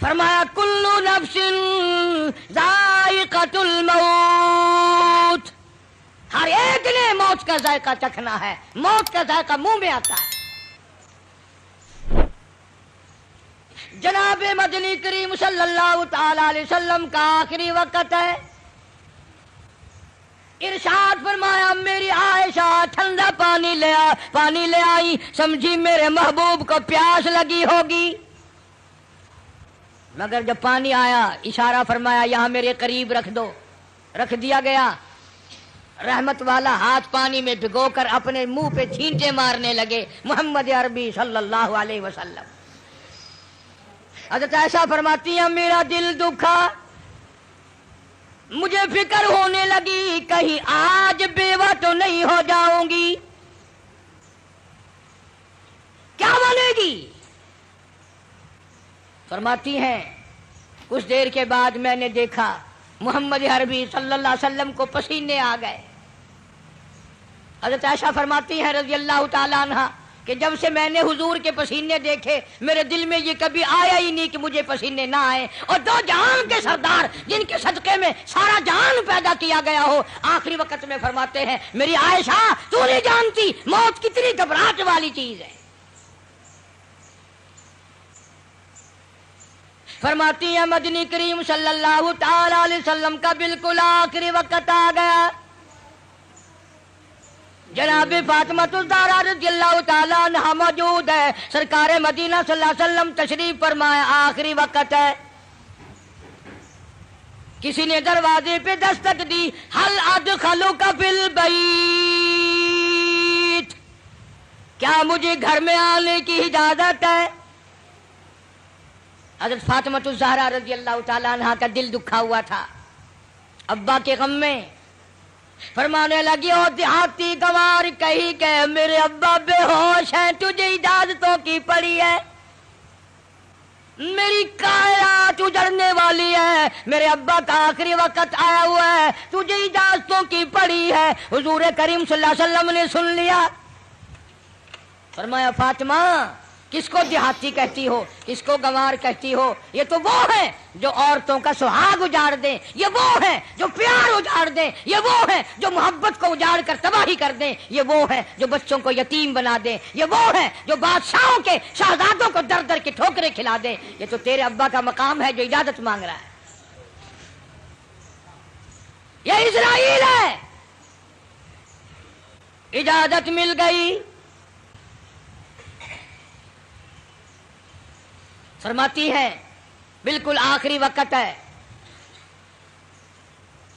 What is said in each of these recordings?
فرمایا کلو نفس ذائقۃ الموت، ہر ایک نے موت کا ذائقہ چکھنا ہے، موت کا ذائقہ منہ میں آتا ہے۔ جناب مدنی کریم صلی اللہ تعالی علیہ وسلم کا آخری وقت ہے، ارشاد فرمایا میری عائشہ ٹھنڈا پانی لے آئی، سمجھی میرے محبوب کو پیاس لگی ہوگی، مگر جب پانی آیا اشارہ فرمایا یہاں میرے قریب رکھ دو، رکھ دیا گیا۔ رحمت والا ہاتھ پانی میں بھگو کر اپنے منہ پہ چھینٹے مارنے لگے محمد عربی صلی اللہ علیہ وسلم۔ حضرت عائشہ فرماتی ہیں میرا دل دکھا، مجھے فکر ہونے لگی کہیں آج بیوہ تو نہیں ہو جاؤں گی، کیا بنے گی؟ فرماتی ہیں کچھ دیر کے بعد میں نے دیکھا محمد عربی صلی اللہ علیہ وسلم کو پسینے آ گئے۔ حضرت عائشہ فرماتی ہیں رضی اللہ تعالی عنہا کہ جب سے میں نے حضور کے پسینے دیکھے میرے دل میں یہ کبھی آیا ہی نہیں کہ مجھے پسینے نہ آئے، اور دو جہان کے سردار جن کے صدقے میں سارا جہان پیدا کیا گیا ہو آخری وقت میں فرماتے ہیں میری عائشہ تو نہیں جانتی موت کتنی گھبراہٹ والی چیز ہے۔ فرماتی ہیں مدنی کریم صلی اللہ تعالی علیہ وسلم کا بالکل آخری وقت آ گیا، جناب فاطمہ الزہرا رضی اللہ تعالیٰ عنہا موجود ہے، سرکار مدینہ صلی اللہ علیہ وسلم تشریف فرمائے، آخری وقت ہے۔ کسی نے دروازے پہ دستک دی، حل ادخلک فی البیت، کیا مجھے گھر میں آنے کی اجازت ہے؟ حضرت فاطمہ الزہرا رضی اللہ تعالیٰ عنہا کا دل دکھا ہوا تھا ابا کے غم میں، فرمانے لگی او دیہاتی گوار کہی کہ میرے ابا بے ہوش ہیں، تجھے اجازتوں کی پڑی ہے، میری کائنات اجڑنے والی ہے، میرے ابا کا آخری وقت آیا ہوا ہے، تجھے اجازتوں کی پڑی ہے۔ حضور کریم صلی اللہ علیہ وسلم نے سن لیا، فرمایا فاطمہ کس کو دیہاتی کہتی ہو، کس کو گنوار کہتی ہو؟ یہ تو وہ ہیں جو عورتوں کا سہاگ اجاڑ دیں، یہ وہ ہیں جو پیار اجاڑ دیں، یہ وہ ہیں جو محبت کو اجاڑ کر تباہی کر دیں، یہ وہ ہیں جو بچوں کو یتیم بنا دیں، یہ وہ ہیں جو بادشاہوں کے شہزادوں کو در در کے ٹھوکریں کھلا دیں۔ یہ تو تیرے ابا کا مقام ہے جو اجازت مانگ رہا ہے، یہ اسرائیل ہے۔ اجازت مل گئی، فرماتی ہے بالکل آخری وقت ہے،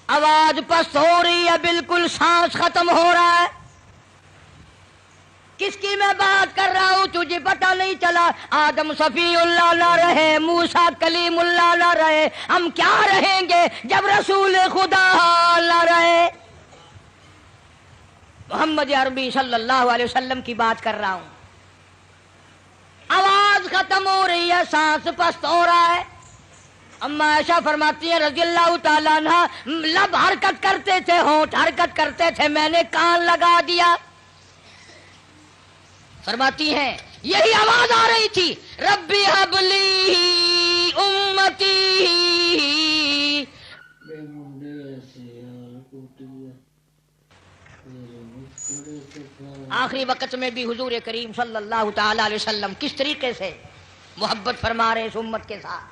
آواز پست ہو رہی ہے، بالکل سانس ختم ہو رہا ہے، کس کی میں بات کر رہا ہوں تجھے پتہ نہیں چلا؟ آدم صفی اللہ نہ رہے، موسیٰ کلیم اللہ نہ رہے، ہم کیا رہیں گے جب رسول خدا نہ رہے؟ محمد عربی صلی اللہ علیہ وسلم کی بات کر رہا ہوں، آواز ختم ہو رہی ہے، سانس پست ہو رہا ہے۔ اما عائشہ فرماتی ہیں رضی اللہ تعالیٰ عنہ لب حرکت کرتے تھے، ہونٹ حرکت کرتے تھے، میں نے کان لگا دیا۔ فرماتی ہیں یہی آواز آ رہی تھی، ربی ہب لی امتی۔ آخری وقت میں بھی حضور کریم صلی اللہ تعالی علیہ وسلم کس طریقے سے محبت فرما رہے اس امت کے ساتھ،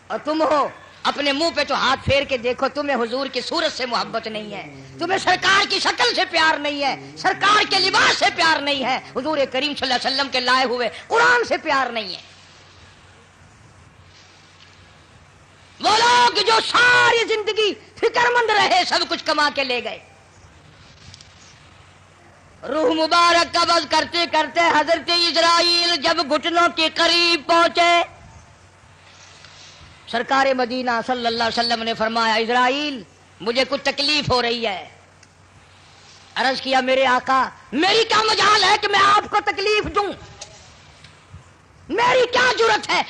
اور تم ہو اپنے منہ پہ تو ہاتھ پھیر کے دیکھو، تمہیں حضور کی صورت سے محبت نہیں ہے، تمہیں سرکار کی شکل سے پیار نہیں ہے، سرکار کے لباس سے پیار نہیں ہے، حضور کریم صلی اللہ علیہ وسلم کے لائے ہوئے قرآن سے پیار نہیں ہے۔ وہ لوگ جو ساری زندگی فکر مند رہے سب کچھ کما کے لے گئے، روح مبارک قبض کرتے کرتے حضرت اسرائیل جب گھٹنوں کے قریب پہنچے، سرکار مدینہ صلی اللہ علیہ وسلم نے فرمایا اسرائیل مجھے کچھ تکلیف ہو رہی ہے۔ عرض کیا میرے آقا میری کیا مجال ہے کہ میں آپ کو تکلیف دوں، میری کیا جرت ہے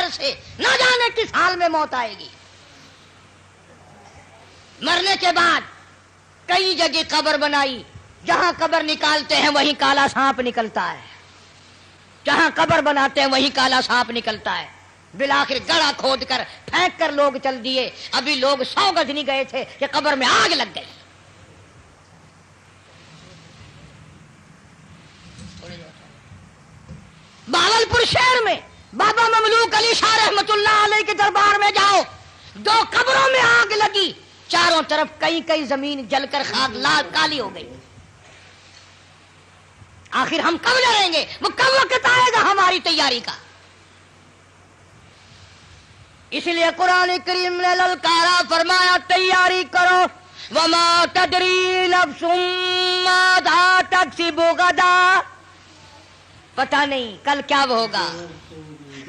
ڈر سے نہ جانے کس حال میں موت آئے گی. مرنے کے بعد کئی جگہ قبر بنائی، جہاں قبر نکالتے ہیں وہیں کالا سانپ نکلتا ہے، جہاں قبر بناتے ہیں وہیں کالا سانپ نکلتا ہے. بالآخر گڑھا کھود کر پھینک کر لوگ چل دیے. ابھی لوگ 100 گز نہیں گئے تھے کہ قبر میں آگ لگ گئی. بہاولپور شہر میں بابا مملوک علی شاہ رحمت اللہ علیہ کے دربار میں جاؤ، 2 قبروں میں آگ لگی، چاروں طرف کئی زمین جل کر خاک لال کالی ہو گئی. آخر ہم کب لڑیں گے؟ وہ کب وقت آئے گا ہماری تیاری کا؟ اس لیے قرآن کریم نے للکارا، فرمایا تیاری کرو. وما تدری نفس ماذا تکسب غدا، پتہ نہیں کل کیا ہوگا.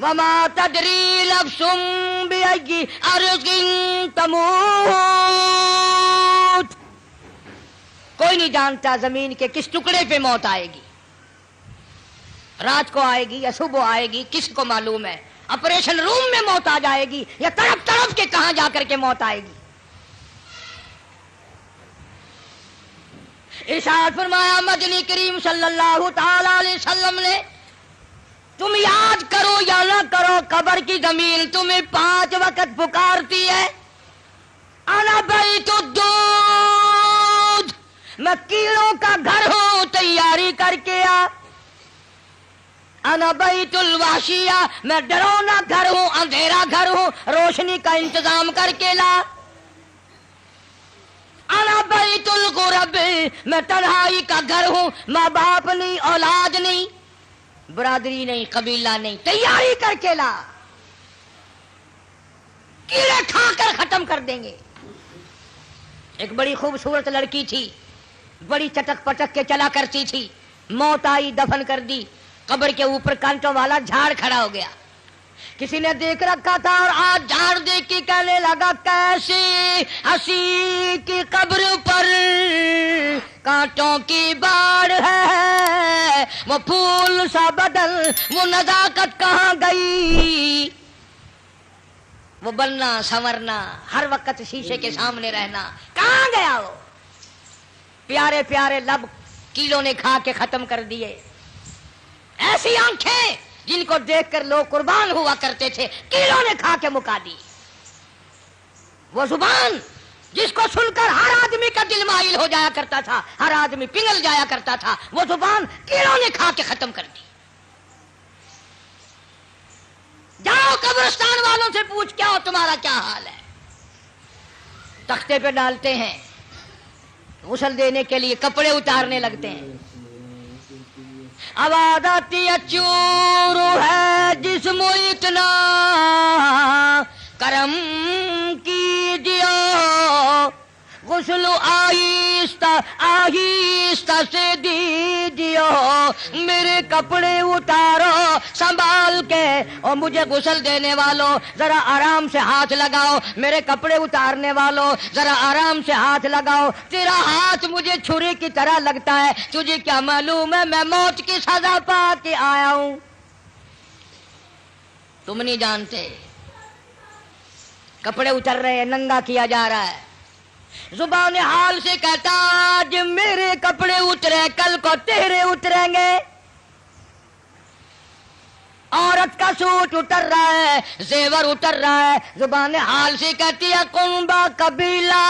وما تدری نفس بأي أرض تموت، کوئی نہیں جانتا زمین کے کس ٹکڑے پہ موت آئے گی، رات کو آئے گی یا صبح آئے گی، کس کو معلوم ہے. آپریشن روم میں موت آ جائے گی یا تڑپ تڑپ کے کہاں جا کر کے موت آئے گی. ارشاد فرمایا مدنی کریم صلی اللہ تعالی علیہ وسلم نے، تم یاد کرو یا نہ کرو، قبر کی زمین تمہیں 5 وقت پکارتی ہے. انا بیت الدود، میں کیڑوں کا گھر ہوں، تیاری کر کے آ. انا بیت الوحشیہ، میں ڈرونا گھر ہوں، اندھیرا گھر ہوں، روشنی کا انتظام کر کے لا. انا بیت الغرب، میں تنہائی کا گھر ہوں، ماں باپ نہیں، اولاد نہیں، برادری نہیں، قبیلہ نہیں، تیاری کر کے لا، کیڑے کھا کر ختم کر دیں گے. ایک بڑی خوبصورت لڑکی تھی، بڑی چٹک پٹک کے چلا کرتی تھی، موت آئی، دفن کر دی. قبر کے اوپر کانٹوں والا جھاڑ کھڑا ہو گیا، کسی نے دیکھ رکھا تھا اور آج جھاڑ دیکھ کے کہنے لگا کیسی ہنسی کی قبر پر کانٹوں کی باڑ ہے، وہ پھول سا بدل، وہ نزاکت کہاں گئی. وہ بننا سنورنا، ہر وقت شیشے کے سامنے رہنا کہاں گیا؟ وہ پیارے پیارے لب کیڑوں نے کھا کے ختم کر دیے. ایسی آنکھیں جن کو دیکھ کر لوگ قربان ہوا کرتے تھے، کیڑوں نے کھا کے مکا دی. وہ زبان جس کو سن کر ہر آدمی کا دل مائل ہو جایا کرتا تھا، ہر آدمی پگھل جایا کرتا تھا، وہ زبان کیڑوں نے کھا کے ختم کر دی. جاؤ قبرستان والوں سے پوچھ کیا ہو تمہارا کیا حال ہے. تختے پہ ڈالتے ہیں، غسل دینے کے لیے کپڑے اتارنے لگتے ہیں. آواز آتی ہے چور ہے جسم اتنا کرم کیجیے، غسل آہستہ آہستہ سے دیجیے، میرے کپڑے اتارو سنبھال کے، اور مجھے غسل دینے والوں ذرا آرام سے ہاتھ لگاؤ، میرے کپڑے اتارنے والوں ذرا آرام سے ہاتھ لگاؤ. تیرا ہاتھ مجھے چھری کی طرح لگتا ہے، تجھے کیا معلوم ہے میں موت کی سزا پا کے آیا ہوں. تم نہیں جانتے. کپڑے اتر رہے ہیں، ننگا کیا جا رہا ہے. زبان حال سے کہتا آج میرے کپڑے اترے، کل کو تیرے اتریں گے. عورت کا سوٹ اتر رہا ہے، زیور اتر رہا ہے. زبان حال سے کہتی ہے کنبا قبیلہ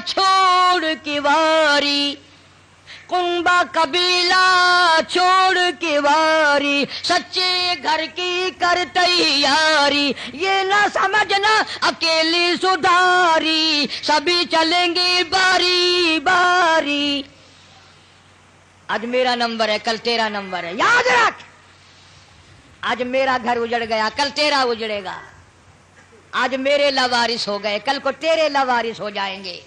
چھوڑ کی واری، کنبا قبیلہ چھوڑ کی واری، سچے گھر کی کر تیاری، یہ نہ سمجھنا اکیلی سدھاری، سبھی چلیں گے باری باری. آج میرا نمبر ہے، کل تیرا نمبر ہے، یاد رکھ. آج میرا گھر اجڑ گیا، کل تیرا اجڑے گا. آج میرے لاوارث ہو گئے، کل کو تیرے لاوارث ہو جائیں گے.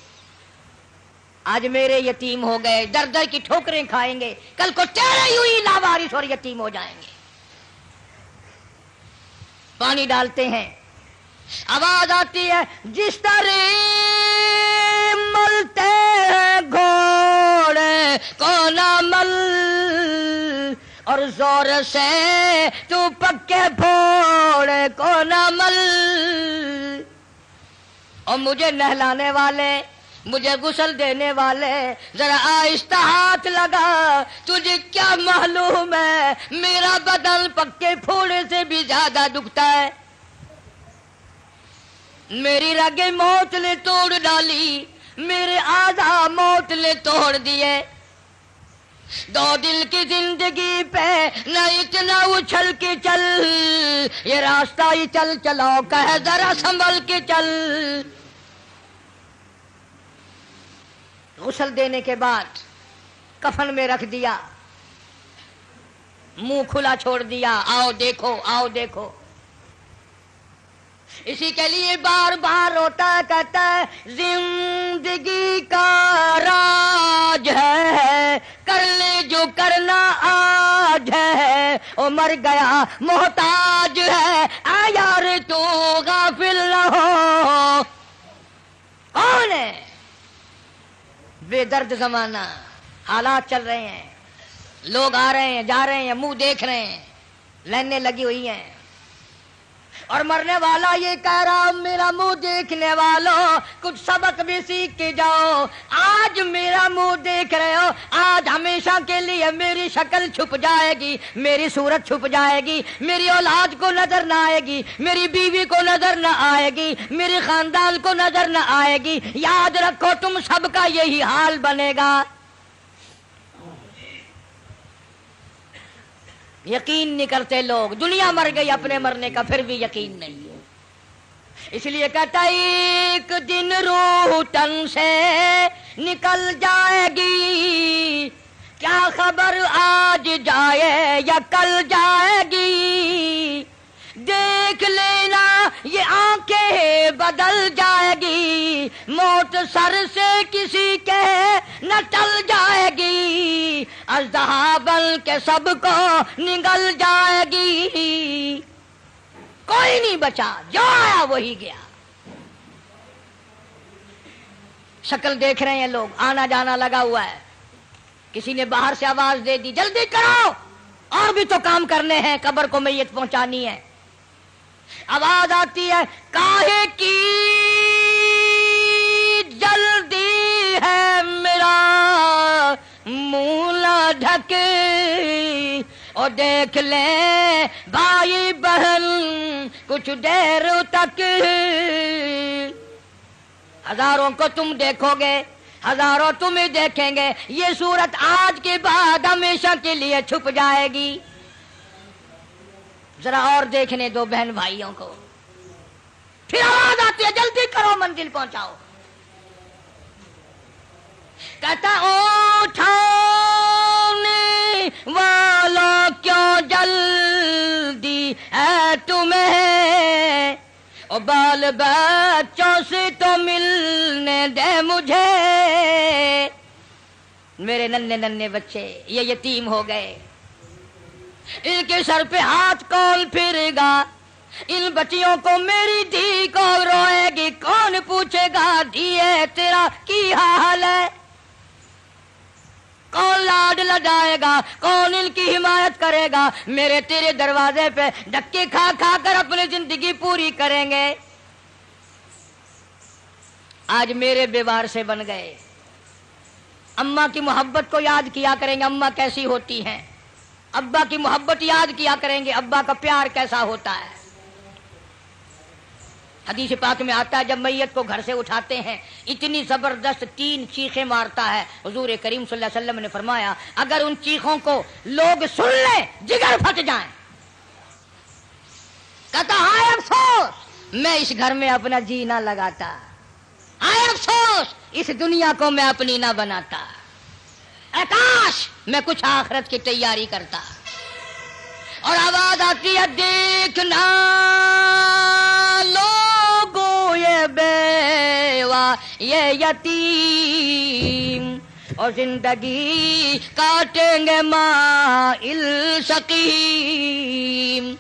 آج میرے یتیم ہو گئے، در در کی ٹھوکریں کھائیں گے، کل کو تیرے یوں ہی لاوارث اور یتیم ہو جائیں گے. پانی ڈالتے ہیں، آواز آتی ہے جس طرح ملتے ہیں گھوڑے کو نہ مل، اور زور سے تو پکے پھوڑے کون عمل. اور مجھے نہلانے والے، مجھے غسل دینے والے، ذرا آہستہ ہاتھ لگا. تجھے کیا معلوم ہے میرا بدن پکے پھوڑے سے بھی زیادہ دکھتا ہے. میری رگیں موت نے توڑ ڈالی، میرے اعضاء موت نے توڑ دیے. 2 دل کی زندگی پہ نہ اتنا اچھل کے چل، یہ راستہ ہی چل چلاؤ کہ ذرا سنبھل کے چل. غسل دینے کے بعد کفن میں رکھ دیا، منہ کھلا چھوڑ دیا. آؤ دیکھو، آؤ دیکھو. اسی کے لیے بار بار روتا کہتا ہے زندگی کا راج ہے، کر لے جو کرنا آج ہے. او مر گیا محتاج ہے، آ یار تو غافل نہ ہو. کون ہے؟ بے درد زمانہ. حالات چل رہے ہیں، لوگ آ رہے ہیں جا رہے ہیں، منہ دیکھ رہے ہیں، لائنیں لگی ہوئی ہیں. اور مرنے والا یہ کہہ رہا میرا منہ دیکھنے والوں کچھ سبق بھی سیکھ کے جاؤ. آج میرا منہ دیکھ رہے ہو، آج ہمیشہ کے لیے میری شکل چھپ جائے گی، میری صورت چھپ جائے گی، میری اولاد کو نظر نہ آئے گی، میری بیوی کو نظر نہ آئے گی، میرے خاندان کو نظر نہ آئے گی. یاد رکھو تم سب کا یہی حال بنے گا. یقین نہیں کرتے لوگ. دنیا مر گئی اپنے مرنے کا، پھر بھی یقین نہیں. اس لیے کہتا ایک دن روح تن سے نکل جائے گی، کیا خبر آج جائے یا کل جائے گی. دیکھ لینا یہ آنکھیں بدل جائے گی، موت سر سے کسی کے نہ ٹل جائے گی. اژدہا بن کے سب کو نگل جائے گی. کوئی نہیں بچا، جو آیا وہی گیا. شکل دیکھ رہے ہیں لوگ، آنا جانا لگا ہوا ہے. کسی نے باہر سے آواز دے دی جلدی کرو، اور بھی تو کام کرنے ہیں، قبر کو میت پہنچانی ہے. آواز آتی ہے کاہے کی جلدی ہے میرا منہ نہ ڈھکے، اور دیکھ لیں بھائی بہن کچھ دیر تک. ہزاروں کو تم دیکھو گے، ہزاروں تمہیں دیکھیں گے، یہ صورت آج کے بعد ہمیشہ کے لیے چھپ جائے گی. ذرا اور دیکھنے دو بہن بھائیوں کو. پھر آواز آتی ہے جلدی کرو منزل پہنچاؤ. کہتا اٹھانے والوں کیوں جلدی ہے تمہیں، اور بال بچوں سے تو ملنے دے مجھے. میرے ننھے ننھے بچے یہ یتیم ہو گئے، ان کے سر پہ ہاتھ کون پھرے گا؟ ان بچیوں کو میری دھی کون روئے گی؟ کون پوچھے گا دھیے تیرا کی حال ہے؟ کون لاڈ لڈائے گا؟ کون ان کی حمایت کرے گا؟ میرے تیرے دروازے پہ دھکے کھا کھا کر اپنی زندگی پوری کریں گے. آج میرے بیوار سے بن گئے. اماں کی محبت کو یاد کیا کریں گے، اماں کیسی ہوتی ہیں. ابا کی محبت یاد کیا کریں گے، ابا کا پیار کیسا ہوتا ہے. حدیث پاک میں آتا ہے جب میت کو گھر سے اٹھاتے ہیں اتنی زبردست 3 چیخیں مارتا ہے. حضور کریم صلی اللہ علیہ وسلم نے فرمایا اگر ان چیخوں کو لوگ سن لیں جگر پھٹ جائیں. کہتا ہائے افسوس میں اس گھر میں اپنا جی نہ لگاتا، ہائے افسوس اس دنیا کو میں اپنی نہ بناتا، اے کاش میں کچھ آخرت کی تیاری کرتا. اور آواز آتی ہے دیکھنا لوگوں یہ بیوہ یہ یتیم، اور زندگی کاٹیں گے مائل سقیم.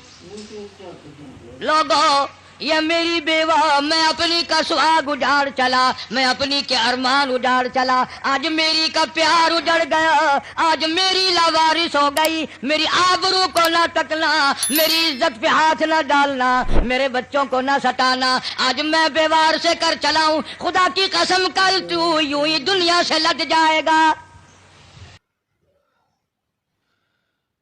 لوگوں یہ میری بیوہ، میں اپنی کا سہاگ اجاڑ چلا، میں اپنی کے ارمان اجاڑ چلا، آج میری کا پیار اجڑ گیا، آج میری لاوارث ہو گئی، میری آبرو کو نہ تکنا، میری عزت پہ ہاتھ نہ ڈالنا، میرے بچوں کو نہ ستانا، آج میں بیوار سے کر چلا ہوں، خدا کی قسم کل تو یوں ہی دنیا سے لٹ جائے گا۔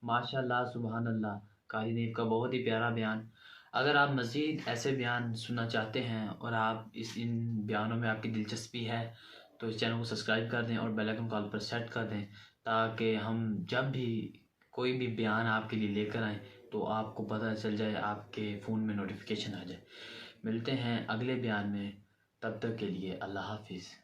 ماشاء اللہ، سبحان اللہ، قاری نیب کا بہت ہی پیارا بیان۔ اگر آپ مزید ایسے بیان سننا چاہتے ہیں اور آپ ان بیانوں میں آپ کی دلچسپی ہے تو اس چینل کو سبسکرائب کر دیں اور بیل آئیکن کو آل پر سیٹ کر دیں، تاکہ ہم جب بھی کوئی بھی بیان آپ کے لیے لے کر آئیں تو آپ کو پتہ چل جائے، آپ کے فون میں نوٹیفیکیشن آ جائے۔ ملتے ہیں اگلے بیان میں، تب تک کے لیے اللہ حافظ۔